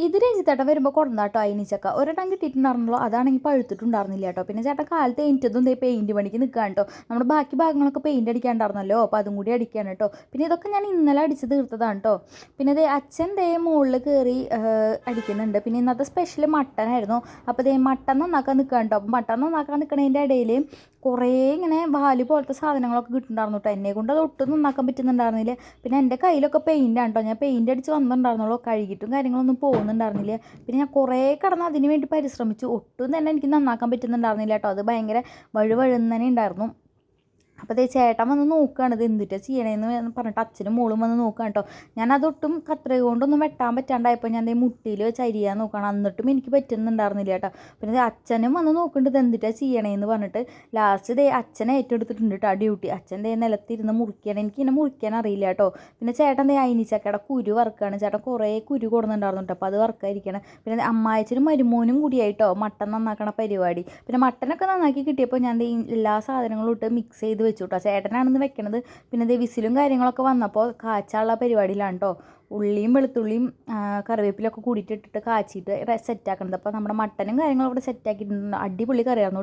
ഇത് രഞ്ജിത്തേട്ടൻ വരുമ്പോൾ കൊടന്നാട്ടോ അയിനിച്ചക്ക ഒരെണ്ണം കിട്ടിയിട്ടുണ്ടായിരുന്നല്ലോ, അതാണെങ്കിൽ പഴുത്തിട്ടുണ്ടായിരുന്നില്ല കേട്ടോ. പിന്നെ ചേട്ടൻ കാലത്ത് എണീറ്റതും ദേ പെയിൻറ്റ് പണിക്ക് നിൽക്കുകയാണ് കേട്ടോ. നമ്മുടെ ബാക്കി ഭാഗങ്ങളൊക്കെ പെയിൻറ്റ് അടിക്കാണ്ടായിരുന്നല്ലോ, അപ്പോൾ അതും കൂടി അടിക്കുകയാണ് കേട്ടോ. പിന്നെ ഇതൊക്കെ ഞാൻ ഇന്നലെ അടിച്ച് തീർത്തതാണ് കേട്ടോ. പിന്നെ ദേ അച്ഛൻ ദേ മുകളിൽ കയറി അടിക്കുന്നുണ്ട്. പിന്നെ ഇന്നത്തെ സ്പെഷ്യൽ മട്ടനായിരുന്നു. അപ്പോൾ ദേ മട്ടൻ നന്നാക്കാൻ നിൽക്കുകയാണ് കേട്ടോ. അപ്പോൾ മട്ടൻ നന്നാക്കാൻ നിൽക്കണതിൻ്റെ ഇടയിൽ കുറേ ഇങ്ങനെ വാല് പോലത്തെ സാധനങ്ങളൊക്കെ കിട്ടുന്നുണ്ടായിരുന്നു കേട്ടോ. എന്നെ കൊണ്ട് അത് ഒട്ടും നന്നാക്കാൻ പറ്റുന്നുണ്ടായിരുന്നില്ല. പിന്നെ എൻ്റെ കയ്യിലൊക്കെ പെയിൻ്റാണ് കേട്ടോ. ഞാൻ പെയിൻറ്റ് അടിച്ച് വന്നിട്ടുണ്ടായിരുന്നുള്ളൂ, കഴുകിയിട്ടും കാര്യങ്ങളൊന്നും പോകുന്നുണ്ടായിരുന്നില്ല. പിന്നെ ഞാൻ കുറേ കിടന്ന് അതിന് വേണ്ടി പരിശ്രമിച്ചു, ഒട്ടും തന്നെ എനിക്ക് നന്നാക്കാൻ പറ്റുന്നുണ്ടായിരുന്നില്ല കേട്ടോ. അത് ഭയങ്കര വഴുവഴുന്നനെ ഉണ്ടായിരുന്നു. അപ്പോൾ അതേ ചേട്ടൻ വന്ന് നോക്കുകയാണ് ഇത് എന്തിട്ടാ ചെയ്യണേന്ന് പറഞ്ഞിട്ട് അച്ഛനും മോളും വന്ന് നോക്കുകയാണ് കേട്ടോ. ഞാനതൊട്ടും കത്രിക കൊണ്ടൊന്നും വെട്ടാൻ പറ്റാണ്ടായപ്പോൾ ഞാൻ മുട്ടിയിൽ വെച്ച് അരിയാൻ നോക്കുകയാണ്. എന്നിട്ടും എനിക്ക് പറ്റുന്നുണ്ടായിരുന്നില്ല കേട്ടോ. പിന്നെ അച്ഛനും വന്ന് നോക്കുന്നുണ്ട് ഇത് എന്തിട്ടാ ചെയ്യണേന്ന് പറഞ്ഞിട്ട്. ലാസ്റ്റ് ദേ അച്ഛനെ ഏറ്റെടുത്തിട്ടുണ്ട് കേട്ടോ ആ ഡ്യൂട്ടി. അച്ഛൻ ദേ നിലത്തിരുന്ന് മുറിക്കുകയാണ്. എനിക്കിങ്ങനെ മുറിക്കാൻ അറിയില്ല കേട്ടോ. പിന്നെ ചേട്ടൻ ദേ അയിനിച്ചക്കയുടെ കുരു വറുക്കുകയാണ്. ചേട്ടൻ കുറേ കുരു കൊടുക്കുന്നുണ്ടായിരുന്നു കേട്ടോ. അപ്പോൾ അത് വറുക്കാതിരിക്കണം. പിന്നെ അമ്മായച്ചനും മരുമോനും കൂടിയായിട്ടോ മട്ടൻ നന്നാക്കണ പരിപാടി. പിന്നെ മട്ടനൊക്കെ നന്നാക്കി കിട്ടിയപ്പോൾ ഞാൻ എല്ലാ സാധനങ്ങളും ഇട്ട് മിക്സ് ചെയ്ത് വെച്ചു കേട്ടോ. ചേട്ടനാണെന്ന് വെക്കണത്. പിന്നെ ദേ വിസിലും കാര്യങ്ങളൊക്കെ വന്നപ്പോൾ കാച്ചാനുള്ള പരിപാടിയിലാണ് കേട്ടോ. ഉള്ളിയും വെളുത്തുള്ളിയും കറിവേപ്പിലൊക്കെ കൂടിയിട്ട് ഇട്ടിട്ട് കാച്ചിട്ട് സെറ്റാക്കണത്. അപ്പോൾ നമ്മുടെ മട്ടനും കാര്യങ്ങളും അവിടെ സെറ്റാക്കിയിട്ടുണ്ട്. അടിപൊളി കറിയായിരുന്നു.